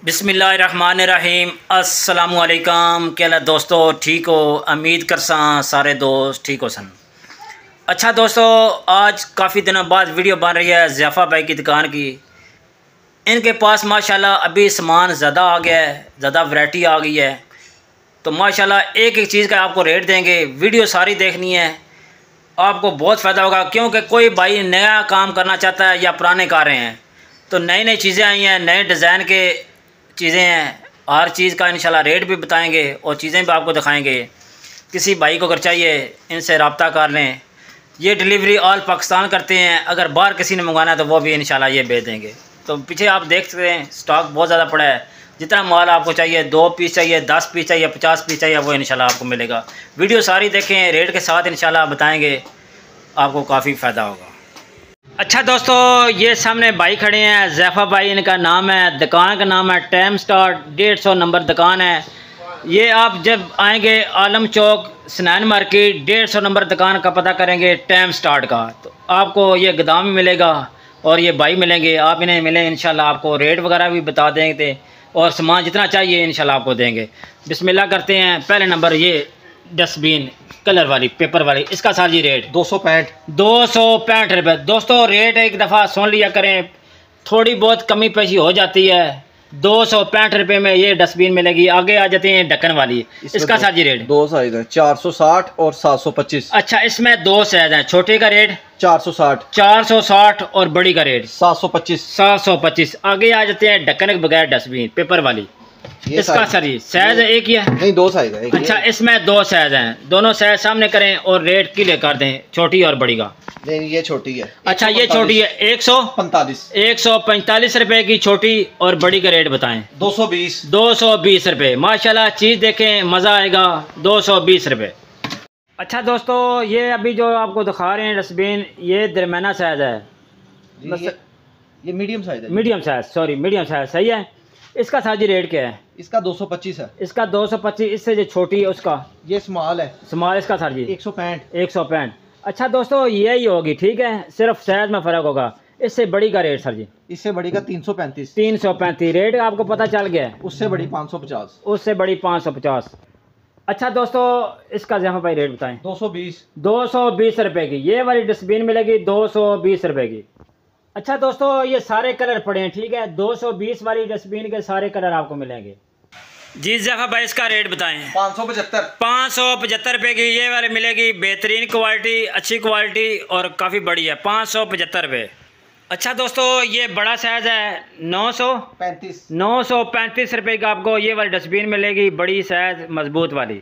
बिस्मिल्लाहिर्रहमानिर्रहीम। अस्सलामुअलैकुम। क्या हाल दोस्तों, ठीक हो? उम्मीद करसा सारे दोस्त ठीक हो सन। अच्छा दोस्तों, आज काफ़ी दिनों बाद वीडियो बन रही है ज़ियाफ़ा भाई की दुकान की। इनके पास माशाल्लाह अभी सामान ज़्यादा आ गया है, ज़्यादा वैरायटी आ गई है। तो माशाल्लाह एक एक चीज़ का आपको रेट देंगे। वीडियो सारी देखनी है, आपको बहुत फ़ायदा होगा। क्योंकि कोई भाई नया काम करना चाहता है या पुराने कारें हैं तो नई नई चीज़ें आई हैं, नए डिज़ाइन के चीज़ें हैं। हर चीज़ का इंशाल्लाह रेट भी बताएंगे और चीज़ें भी आपको दिखाएंगे। किसी भाई को अगर चाहिए इनसे रब्ता कर लें। ये डिलीवरी ऑल पाकिस्तान करते हैं। अगर बाहर किसी ने मंगवाना है तो वो भी इंशाल्लाह ये भेज देंगे। तो पीछे आप देख सकते हैं स्टॉक बहुत ज़्यादा पड़ा है। जितना माल आपको चाहिए, 2 पीस चाहिए, 10 पीस चाहिए, 50 पीस चाहिए, वो इंशाल्लाह आपको मिलेगा। वीडियो सारी देखें, रेट के साथ इंशाल्लाह बताएँगे, आपको काफ़ी फ़ायदा होगा। अच्छा दोस्तों, ये सामने भाई खड़े हैं, ज़ियाफ़ा भाई इनका नाम है। दुकान का नाम है टाइम स्टार्ट, 150 नंबर दुकान है। ये आप जब आएंगे आलम चौक स्नैन मार्केट 150 नंबर दुकान का पता करेंगे टाइम स्टार्ट का, तो आपको ये गोदाम मिलेगा और ये भाई मिलेंगे। आप इन्हें मिलें, इंशाल्लाह आपको रेट वगैरह भी बता देंगे और सामान जितना चाहिए इंशाल्लाह आपको देंगे। बिस्मिल्लाह करते हैं। पहले नंबर ये डस्टबिन कलर वाली, पेपर वाली, इसका सर जी रेट 265 रुपये। दोस्तों रेट एक दफ़ा सुन लिया करें, थोड़ी बहुत कमी पेशी हो जाती है। 265 रुपये में ये डस्टबिन मिलेगी। आगे आ जाते हैं ढक्कन वाली, इसका सर जी रेट 2 साइज है, 460 और 725। अच्छा, इसमें 2 साइज हैं। छोटे का रेट 460 और बड़ी का रेट 725। आगे आ जाते हैं ढक्कन के बगैर डस्टबिन पेपर वाली, इसका सर जी साइज एक ही है? नहीं, 2 साइज है। अच्छा, इसमें 2 साइज हैं। दोनों साइज सामने करें और रेट क्लियर कर दें, छोटी और बड़ी का। नहीं, ये छोटी है। अच्छा, ये छोटी है 145 रुपए की छोटी, और बड़ी का रेट बताएं। 220 रुपये। माशाल्लाह चीज़ देखें, मज़ा आएगा। 220 रुपये। अच्छा दोस्तों, ये अभी जो आपको दिखा रहे हैं डस्टबिन, ये दरमियाना साइज है। ये मीडियम साइज है। मीडियम साइज सही है। इसका साजी रेट क्या है? इसका 225 है। इसका 225। इससे जो छोटी है उसका, ये स्मॉल है। स्मॉल, इसका सर जी 165। अच्छा दोस्तों, यही होगी, ठीक है, सिर्फ साइज में फ़र्क होगा। इससे बड़ी का रेट सर जी? इससे बड़ी का 335। रेट आपको पता चल गया है। उससे बड़ी 550। उससे बड़ी 550। अच्छा दोस्तों, इसका ज़ियाफ़ा भाई रेट बताएं। 220 रुपये की ये वाली डस्टबिन मिलेगी, 220 रुपये की। अच्छा दोस्तों, ये सारे कलर पड़े हैं, ठीक है। 220 वाली डस्टबिन के सारे कलर आपको मिलेंगे। जी ज़ियाफ़ा भाई, इसका रेट बताएं। 575 रुपये की ये वाली मिलेगी। बेहतरीन क्वालिटी, अच्छी क्वालिटी और काफ़ी बड़ी है। 575 रुपये। अच्छा दोस्तों, ये बड़ा साइज़ है, 935 रुपये का आपको ये वाली डस्टबिन मिलेगी, बड़ी साइज़ मजबूत वाली।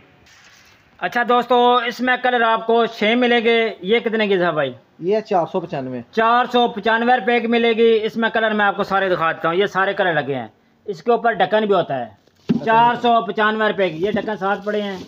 अच्छा दोस्तों, इसमें कलर आपको 6 मिलेंगे। ये कितने की था भाई? ये 495 रुपये की मिलेगी। इसमें कलर मैं आपको सारे दिखाता हूँ, ये सारे कलर लगे हैं। इसके ऊपर ढक्कन भी होता है। 495 रुपये की ये ढक्कन साथ पड़े हैं।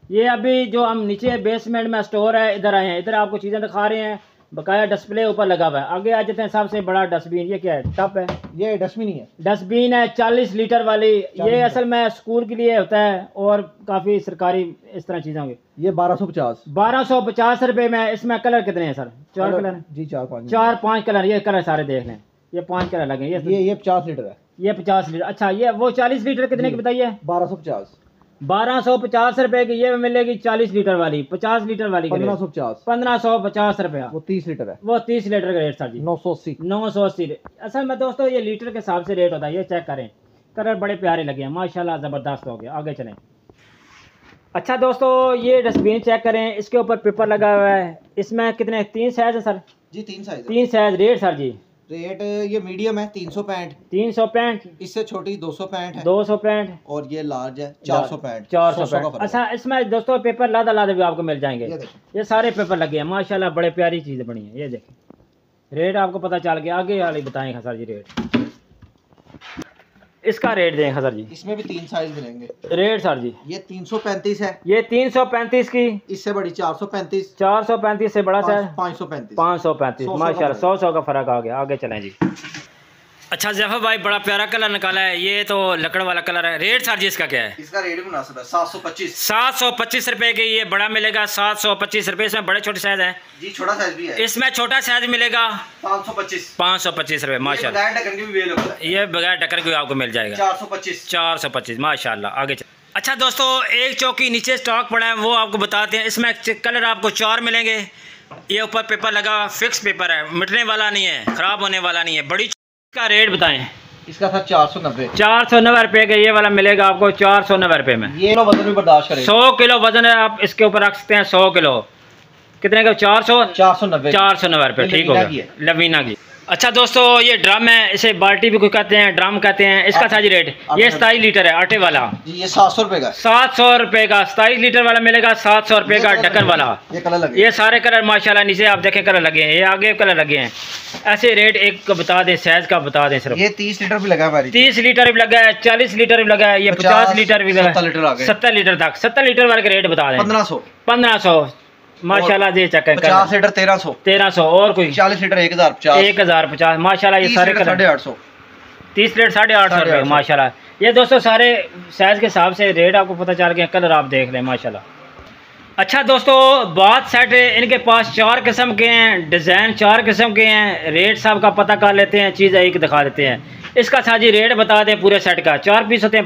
ये अभी जो हम नीचे बेसमेंट में स्टोर है, इधर आए हैं, इधर आपको चीज़ें दिखा रहे हैं। बकाया डिस्प्ले ऊपर लगा हुआ है। आगे आ जाते हैं सबसे बड़ा डस्टबिन। ये क्या है? टप है? ये डस्टबिन है 40 लीटर वाली। ये असल में स्कूल के लिए होता है और काफ़ी सरकारी इस तरह चीज़ें होंगी। ये 1250 रुपये में। इसमें कलर कितने हैं सर? 4 कलर जी, 4-5 कलर। ये कलर सारे देख लें, ये 5 कलर लगे। ये 50 लीटर है। ये 50 लीटर। अच्छा, ये वो 40 लीटर कितने की बताइए? 1250 रुपये की ये मिलेगी 40 लीटर वाली। 50 लीटर वाली 1550 रुपया। वो 30 लीटर है। वो 30 लीटर का रेट सर जी 980। असल में दोस्तों ये लीटर के हिसाब से रेट होता है। ये चेक करें, कलर बड़े प्यारे लगे हैं माशाल्लाह, ज़बरदस्त हो गया। आगे चलें। अच्छा दोस्तों, ये डस्टबिन चेक करें, इसके ऊपर पेपर लगा हुआ है। इसमें कितने 3 साइज है सर जी? 3 साइज। रेट सर जी? रेट ये मीडियम है 365। इससे छोटी 265 और ये लार्ज है 465। अच्छा, इसमें दोस्तों पेपर लादा भी आपको मिल जाएंगे। ये सारे पेपर लगे हैं माशाल्लाह, बड़े प्यारी चीज़ बनी है। ये देखें, रेट आपको पता चल गया। आगे वाली बताएं सर जी रेट। इसका रेट दें सर जी। इसमें भी 3 साइज मिलेंगे। रेट सर जी? ये 335 है। ये 335 की। इससे बड़ी 435 से बड़ा साइज 535। माशाल्लाह, 100 का फ़र्क आ गया। आगे चलें जी। अच्छा जफर भाई बड़ा प्यारा कलर निकाला है, ये तो लकड़ वाला कलर है। रेट सर जी इसका क्या है? इसका रेट मुनासिब है 725। 725 रुपए के ये बड़ा मिलेगा 725 रुपए। इसमें बड़े छोटे साइज है जी, छोटा साइज भी है। इसमें छोटा साइज मिलेगा 525 रुपए माशाल्लाह। ये बगैर ढक्कन की आपको मिल जाएगा 425 माशाल्लाह। आगे अच्छा दोस्तों एक चौकी नीचे स्टॉक पड़ा है वो आपको बताते हैं। इसमें कलर आपको 4 मिलेंगे। ये ऊपर पेपर लगा फिक्स पेपर है, मिटने वाला नहीं है, ख़राब होने वाला नहीं है। बड़ी का रेट बताएं। इसका था 490 रुपए का ये वाला मिलेगा आपको 490 रुपए में। ये लो वजन भी बर्दाश्त करें। 100 किलो वजन है, आप इसके ऊपर रख सकते हैं 100 किलो। कितने का? 490 रुपए। ठीक होगा लवीना की। अच्छा दोस्तों ये ड्रम है, इसे बाल्टी भी कोई कहते हैं, ड्रम कहते हैं। इसका था जी रेट, ये 27 लीटर है आटे वाला जी। ये 700 रुपए का। 700 रुपए का 27 लीटर वाला मिलेगा 700 रुपए का ढक्कन वाला। ये कलर लगे, ये सारे कलर माशाल्लाह नीचे आप देखें कलर लगे हैं, ये आगे कलर लगे हैं। ऐसे रेट एक का बता दें, साइज का बता दें सिर्फ। ये 30 लीटर भी लगा है, 30 लीटर भी लगा है, 40 लीटर भी लगा है, ये 50 लीटर भी लगा है, 70 लीटर तक। 70 लीटर वाले रेट बता दें। 1500 माशाल्लाह। ये चक्कर 50 लीटर 1300 और कोई 40 लीटर 1050 माशाल्लाह। ये सारे 850 30 लीटर 850 रुपये माशाल्लाह। ये दोस्तों सारे साइज के हिसाब से रेट आपको पता चल गया। कलर आप देख लें माशाल्लाह। अच्छा दोस्तों बाथ सेट इनके पास 4 किस्म के हैं, डिज़ाइन 4 किस्म के हैं। रेट साहब का पता कर लेते हैं, चीज़ एक दिखा देते हैं। इसका सर जी रेट बता दें पूरे सेट का। 4 पीस होते हैं,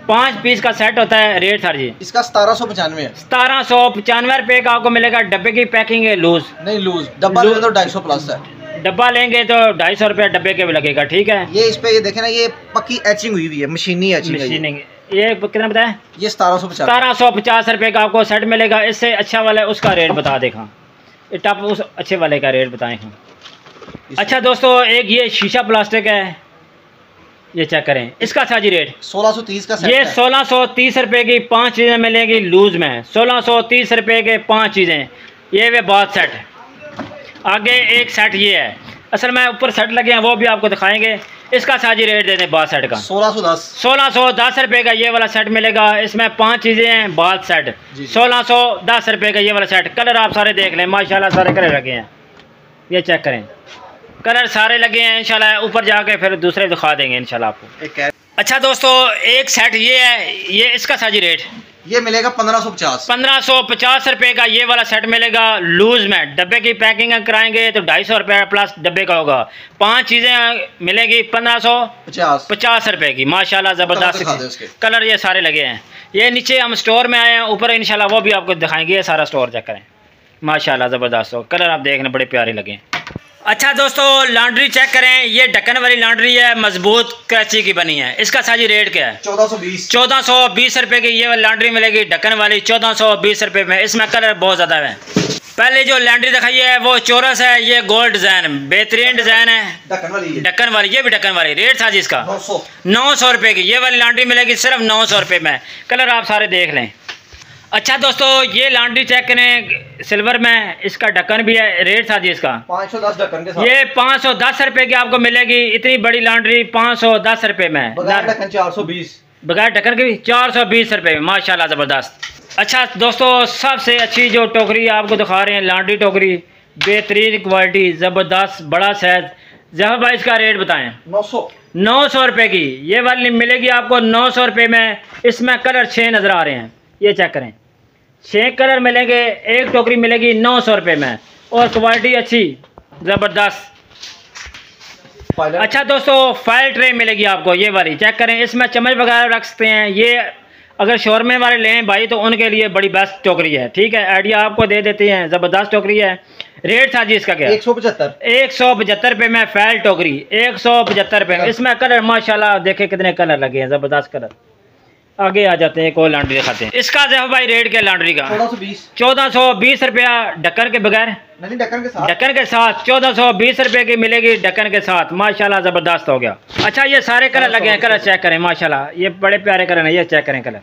5 पीस का सेट होता है। रेट सर जी इसका 1795 है। 1795 रुपये का आपको मिलेगा। डब्बे की पैकिंग है लूज, नहीं लूज डब्बा तो 250 प्लस है। डब्बा लेंगे तो 250 रुपये डब्बे के भी लगेगा। ठीक है। ये इस पे ये देखे ना, ये पक्की एचिंग हुई है, मशीनी एचिंग। ये कितना बताया? ये 1750 रुपये का आपको सेट मिलेगा। इससे अच्छा वाला उसका रेट बता देखा, टप उस अच्छे वाले का रेट बताएं। अच्छा दोस्तों एक ये शीशा प्लास्टिक है, ये चेक करें। इसका था जी रेट 1630 का सेट ये है। 1630 रुपये की 5 चीज़ें मिलेंगी लूज में। 1630 रुपये के 5 चीज़ें। ये वे बाथ सेट। आगे एक सेट ये है, असल में ऊपर सेट लगे हैं वो भी आपको दिखाएंगे। इसका साजी रेट दे दें बाथ सेट का 1610 रुपये का ये वाला सेट मिलेगा। इसमें 5 चीज़ें हैं बाथ सेट। 1610 रुपये का ये वाला सेट। कलर आप सारे देख लें माशाल्लाह, सारे कलर लगे हैं। ये चेक करें, कलर सारे लगे हैं। इंशाल्लाह ऊपर जाके फिर दूसरे दिखा देंगे इंशाल्लाह आपको। अच्छा दोस्तों एक सेट ये है, ये इसका साजी रेट ये मिलेगा 1550 रुपये का ये वाला सेट मिलेगा लूज में। डब्बे की पैकिंग कराएंगे तो 250 रुपये प्लस डब्बे का होगा। 5 चीज़ें मिलेगी 1550 रुपये की माशाल्लाह। ज़बरदस्त कलर ये सारे लगे हैं। ये नीचे हम स्टोर में आए हैं, ऊपर इंशाल्लाह वो भी आपको दिखाएंगे। ये सारा स्टोर चेक करें माशाल्लाह, ज़बरदस्त हो। कलर आप देखना बड़े प्यारे लगे। अच्छा दोस्तों लॉन्ड्री चेक करें। ये ढक्कन वाली लॉन्ड्री है, मजबूत कराची की बनी है। इसका साजी रेट क्या है? 1420 रुपये की ये वाली लॉन्ड्री मिलेगी ढक्कन वाली 1420 रुपये में। इसमें कलर बहुत ज़्यादा है। पहले जो लॉन्ड्री दिखाई है वो चौरस है, ये गोल्ड डिज़ाइन बेहतरीन डिज़ाइन है ढक्कन वाली। ये भी ढक्कन वाली। रेट था जी इसका 900 रुपये की ये वाली लॉन्ड्री मिलेगी सिर्फ 900 रुपये में। कलर आप सारे देख लें। अच्छा दोस्तों ये लॉन्ड्री चेक करें सिल्वर में, इसका ढक्कन भी है। रेट था जी इसका 510 ढक्कन के साथ। ये 510 रुपये की आपको मिलेगी। इतनी बड़ी लॉन्ड्री 510 रुपये में। बगैर ढक्कन 420, बगैर ढक्कन की भी 420 रुपये में माशाल्लाह ज़बरदस्त। अच्छा दोस्तों सबसे अच्छी जो टोकरी आपको दिखा रहे हैं लॉन्ड्री टोकरी, बेहतरीन क्वालिटी, ज़बरदस्त बड़ा साइज। जहाँ भाई इसका रेट बताएं। 900 रुपये की ये वाली मिलेगी आपको 900 रुपये में। इसमें कलर 6 नज़र आ रहे हैं, ये चेक करें। 6 कलर मिलेंगे, एक टोकरी मिलेगी 900 रुपये में और क्वालिटी अच्छी ज़बरदस्त। अच्छा दोस्तों फाइल ट्रे मिलेगी आपको ये वाली, चेक करें। इसमें चम्मच वगैरह रख सकते हैं। ये अगर शोरमे वाले लें भाई तो उनके लिए बड़ी बेस्ट टोकरी है। ठीक है, आइडिया आपको दे देते हैं, ज़बरदस्त टोकरी है। रेट था जी इसका क्या? 175 रुपये में फाइल टोकरी 175 रुपये। इसमें कलर माशाल्लाह देखे कितने कलर लगे हैं, ज़बरदस्त कलर। आगे आ जाते हैं, एक और लॉन्ड्री दिखाते हैं। इसका जो भाई रेट क्या लॉन्ड्री का? 1420 रुपया ढक्कन के बगैर, नहीं ढक्कन के साथ 1420 रुपये की मिलेगी ढक्कन के साथ माशाल्लाह, ज़बरदस्त हो गया। अच्छा ये सारे कलर लगे हैं, कलर चेक करें माशाल्लाह, ये बड़े प्यारे कलर हैं, ये चेक करें कलर।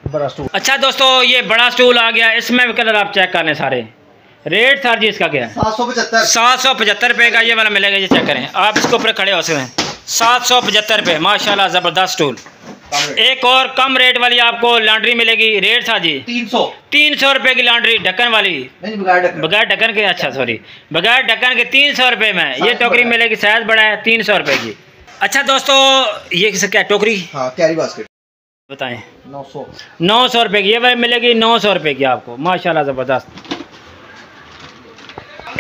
बड़ा स्टूल। अच्छा दोस्तों ये बड़ा स्टूल आ गया, इसमें भी कलर आप चेक कर लें सारे। रेट सर जी इसका क्या है? 775 रुपये का ये वाला मिलेगा, ये चेक करें आप। इसके ऊपर खड़े हो सकते हैं। 775 रुपये माशाल्लाह, ज़बरदस्त स्टूल। एक और कम रेट वाली आपको लॉन्ड्री मिलेगी। रेट था जी 300 रुपए की लॉन्ड्री, ढक्कन वाली, बगैर ढक्कन के। अच्छा सॉरी, बगैर ढक्कन के 300 रुपए में ये टोकरी मिलेगी। साइज बड़ा है, 300 रुपए की। अच्छा दोस्तों, ये किस क्या टोकरी, कैरी बास्केट बताएं। 900 रुपए की ये वाली मिलेगी, 900 रुपए की आपको, माशाल्लाह जबरदस्त।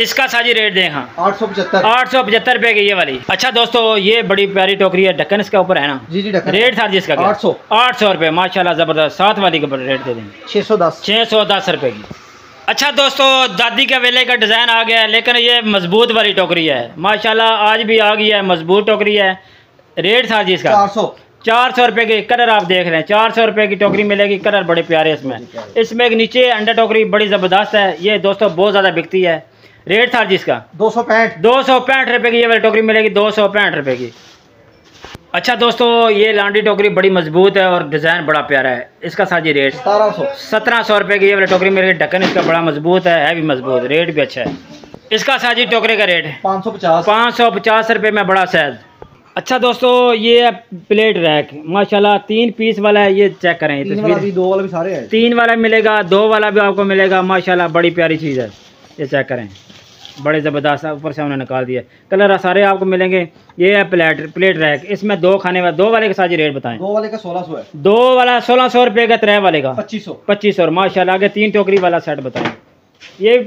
इसका साजी रेट दें, हाँ 875 रुपए की ये वाली। अच्छा दोस्तों, ये बड़ी प्यारी टोकरी है, ढक्कन इसके ऊपर है ना जी ढक्कन। रेट था जिसका 800 रुपए, माशाल्लाह जबरदस्त। 7 वाली का रेट दे देंगे 610 रुपए की। अच्छा दोस्तों, दादी के वेले का डिज़ाइन आ गया है, लेकिन ये मजबूत वाली टोकरी है माशाल्लाह, आज भी आ गई है, मजबूत टोकरी है। रेट था जी इसका 400 रुपए की। कलर आप देख रहे हैं, 400 रुपए की टोकरी मिलेगी। कलर बड़े प्यारे इसमें। इसमें एक नीचे अंडा टोकरी बड़ी ज़बरदस्त है, ये दोस्तों बहुत ज़्यादा बिकती है। रेट था जिसका 265 रुपए की ये वाली टोकरी मिलेगी, 265 रुपए की। अच्छा दोस्तों, ये लॉन्ड्री टोकरी बड़ी मजबूत है और डिज़ाइन बड़ा प्यारा है। इसका साजी रेट 1700 रुपए की ये वाली टोकरी मिलेगी। ढक्कन इसका बड़ा मजबूत है भी मजबूत, रेट भी अच्छा है। इसका साजी टोकरी का रेट 550 रुपए में, बड़ा साइज। अच्छा दोस्तों, ये है प्लेट रैक, माशाल्लाह 3 पीस वाला है। ये चेक करें, 3 वाला भी 2 वाला भी सारे हैं। 3 वाला मिलेगा, 2 वाला भी आपको मिलेगा, माशाल्लाह बड़ी प्यारी चीज़ है। ये चेक करें, बड़े ज़बरदस्त, ऊपर से उन्होंने निकाल दिया। कलर सारे आपको मिलेंगे। ये है प्लेट रैक, इसमें 2 खाने वाले। 2 वाले का साजी रेट बताएं। 2 वाले का 1600 है। 2 वाला 1600 रुपये का, 3 वाले का 2500। माशाल्लाह। आगे 3 टोकरी वाला सेट बताएं। ये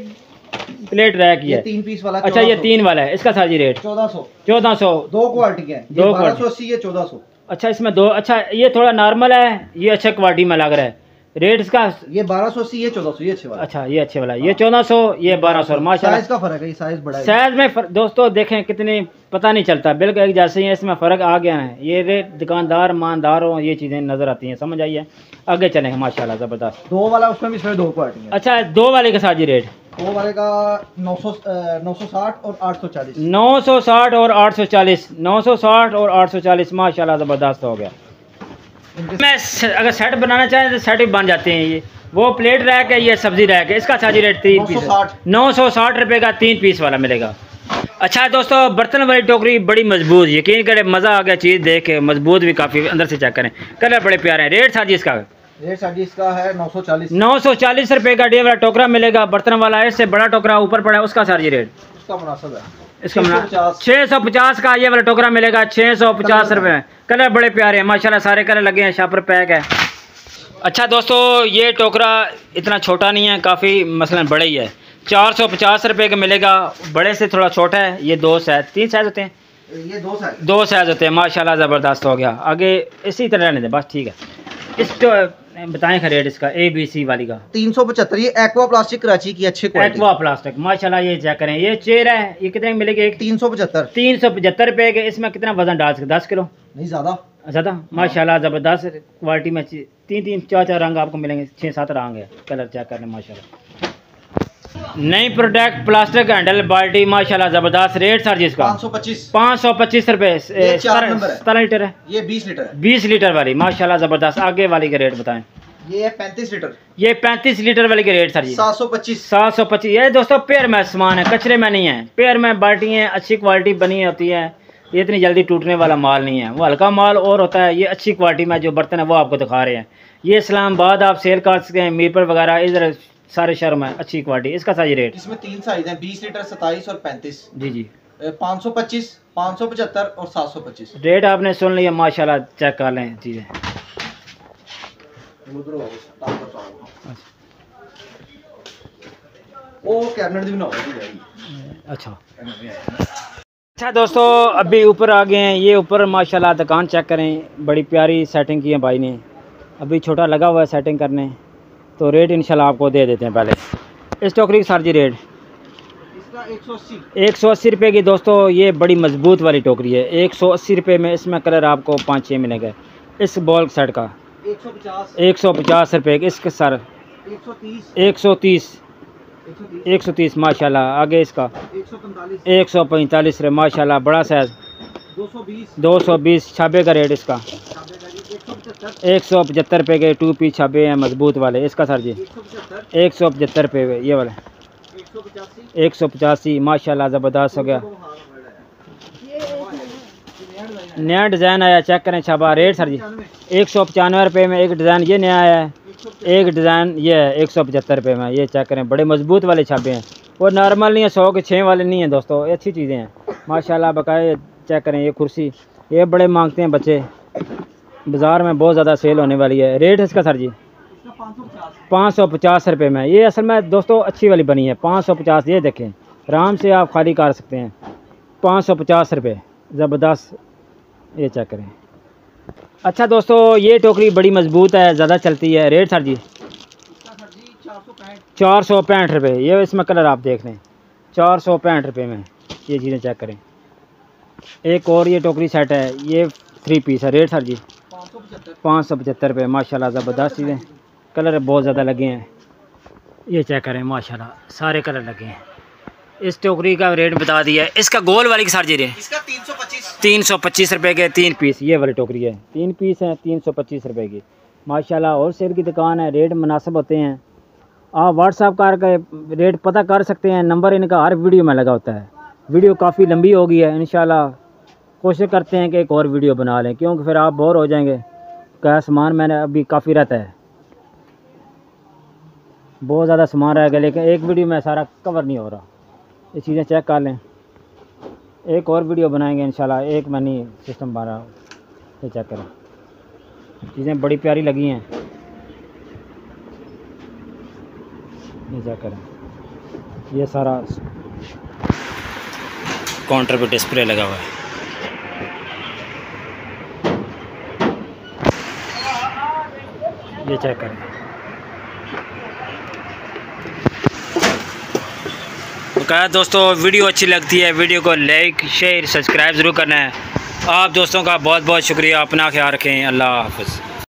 प्लेट रैक ही है, 3 पीस वाला। अच्छा ये 3 वाला है, इसका साजी रेट 1400। 2 क्वालिटी है, 1280 है, 1400। अच्छा इसमें 2, अच्छा ये थोड़ा नॉर्मल है, ये अच्छा क्वालिटी में लग रहा है। रेट इसका ये 1280, ये 1400, ये अच्छे वाला। अच्छा ये अच्छे वाला, ये 1400, ये 1200। माशाल्लाह साइज का फर्क है, ये साइज बड़ा है। साइज में दोस्तों देखें कितनी, पता नहीं चलता, बिल्कुल एक जैसे ही है, इसमें फ़र्क आ गया है। ये रेट दुकानदार ईमानदार हो, ये चीज़ें नज़र आती हैं, समझ आई है। आगे चलेंगे, माशाल्लाह ज़बरदस्त। 2 वाला, उसमें भी 2 क्वालिटी है। अच्छा 2 वाले का साजी रेट 2 वाले का 960 और 840। 960 और 840, 960 और 840, माशाल्लाह ज़बरदस्त हो गया। मैं अगर सेट बनाना चाहें तो सेट भी बन जाते हैं। ये वो प्लेट रैक है, ये सब्जी रैक है। इसका साजी रेट 3 पीस 960 रुपये का 3 पीस वाला मिलेगा। अच्छा दोस्तों, बर्तन वाली टोकरी बड़ी मजबूत, यकीन करें मज़ा आ गया चीज़ देख के, मजबूत भी काफ़ी, अंदर से चेक करें, कलर बड़े प्यारे हैं। रेट साजी इसका है 940 रुपये का डे वाला टोकरा मिलेगा, बर्तन वाला है। इससे बड़ा टोकरा ऊपर पड़ा है, उसका साजी रेट मुनासिब है। इसका 650 का ये वाला टोकरा मिलेगा, 650 रुपये। कलर बड़े प्यारे हैं माशाल्लाह, सारे कलर लगे हैं, शापर पैक है। अच्छा दोस्तों, ये टोकरा इतना छोटा नहीं है, काफ़ी मसलन बड़े ही है। 450 रुपये का मिलेगा, बड़े से थोड़ा छोटा है। ये 2 साइज 3 साइज होते हैं, ये 2 साइज होते हैं, माशाल्लाह ज़बरदस्त हो गया। आगे इसी तरह रहने दें बस, ठीक है। इस बताएं का रेट इसका ABC वाली का 375। ये एक्वा प्लास्टिक कराची की अच्छी क्वालिटी, एक्वा प्लास्टिक माशाल्लाह। ये चेक करें, ये चेयर है, ये कितने की मिलेगी? 375 रुपये के। इसमें कितना वजन डाल सकते? 10 किलो नहीं, ज़्यादा माशाल्लाह ज़बरदस्त क्वालिटी में। 3 4 रंग आपको मिलेंगे, 6 7 रंग है। कलर चेक करने माशाल्लाह। नई प्रोडक्ट प्लास्टिक हैंडल बाल्टी, माशाल्लाह ज़बरदस्त। रेट सर जिसका 525 रुपये। 17 लीटर है, ये 20 लीटर है। 20 लीटर वाली, माशाल्लाह ज़बरदस्त। आगे वाली का रेट बताएं। ये 35 लीटर। ये 35 लीटर वाली के रेट सर जी 725। ये दोस्तों पेयर में सामान है, कचरे में नहीं है। पेयर में बाल्टी है, अच्छी क्वालिटी बनी होती है। ये इतनी जल्दी टूटने वाला माल नहीं है, वो हल्का माल और होता है। ये अच्छी क्वालिटी में जो बर्तन है वो आपको दिखा रहे हैं। ये इस्लामाबाद आप सेल कर सकते हैं, मीरपुर वगैरह, इधर सारे शहर में अच्छी क्वालिटी। इसका साइज रेट, इसमें 3 साइज हैं, 20 लीटर, 27 और 35। जी 525, 575 और 725। रेट आपने सुन लिया माशाल्लाह, चेक कर लें चीज़ें। अच्छा दोस्तों, अभी ऊपर आ गए हैं। ये ऊपर माशाल्लाह दुकान चेक करें, बड़ी प्यारी सेटिंग की है भाई ने। अभी छोटा लगा हुआ है सेटिंग करने, तो रेट इंशाल्लाह आपको दे देते हैं। पहले इस टोकरी की सार्जी रेट इसका 180 रुपये की। दोस्तों ये बड़ी मजबूत वाली टोकरी है, 180 रुपये में। इसमें कलर आपको 5-6 मिलेंगे। इस बॉल सेट का 150 रुपये। इसके सर 130 माशाल्लाह। आगे इसका 145 रुपये माशाल्लाह, बड़ा साइज 220। छाबे का रेट इसका 175 रुपये के 2 पीस छाबे हैं मजबूत वाले। इसका सर जी 175 रुपये। ये वाले 185 माशाल्लाह ज़बरदस्त हो गया। नया डिज़ाइन आया, चेक करें छापा। रेट सर जी 195 रुपये में एक डिज़ाइन ये नया आया है, एक डिज़ाइन ये है 175 रुपये में। ये चेक करें, बड़े मजबूत वाले छापे हैं, वो नॉर्मल नहीं है, 100 के 6 वाले नहीं हैं दोस्तों, ये अच्छी चीज़ें हैं माशाल्लाह बकाए। चेक करें ये कुर्सी, ये बड़े मांगते हैं बच्चे, बाज़ार में बहुत ज़्यादा सेल होने वाली है। रेट इसका सर जी 550 रुपये में। ये असल में दोस्तों अच्छी वाली बनी है, 550। ये देखें आराम से आप खाली कर सकते हैं, 550 रुपये, ज़बरदस्त। ये चेक करें। अच्छा दोस्तों ये टोकरी बड़ी मजबूत है, ज़्यादा चलती है। रेट सर जी 465 रुपये। ये इसमें कलर आप देख लें, 465 रुपये में ये चीज़ें चेक करें। एक और ये टोकरी सेट है, ये 3 पीस है। रेट सर जी 575 रुपये। माशाल्लाह ज़बरदस्त चीज़ें, कलर बहुत ज़्यादा लगे हैं। ये चेक करें माशाल्लाह सारे कलर लगे हैं। इस टोकरी का रेट बता दिया है। इसका गोल वाली की सर जी रेट इसका 325 रुपये के 3 पीस। ये वाली टोकरी है, 3 पीस हैं 325 रुपये की माशाल्लाह। और सेल की दुकान है, रेट मुनासिब होते हैं। आप व्हाट्सएप करके रेट पता कर सकते हैं, नंबर इनका हर वीडियो में लगा होता है। वीडियो काफ़ी लंबी हो गई है, इंशाल्लाह कोशिश करते हैं कि एक और वीडियो बना लें, क्योंकि फिर आप बोर हो जाएंगे। क्या सामान मैंने अभी काफ़ी रहता है, बहुत ज़्यादा सामान रह गया, लेकिन एक वीडियो में सारा कवर नहीं हो रहा। ये चीज़ें चेक कर लें, एक और वीडियो बनाएंगे इंशाल्लाह। एक मनी सिस्टम बना रहा, ये चेक करें, चीज़ें बड़ी प्यारी लगी हैं। ये चेक करें, ये सारा काउंटर पे डिस्प्ले लगा हुआ है। ये चेक करें। कहा दोस्तों वीडियो अच्छी लगती है, वीडियो को लाइक शेयर सब्सक्राइब ज़रूर करना है। आप दोस्तों का बहुत बहुत शुक्रिया। अपना ख्याल रखें। अल्लाह हाफ़िज़।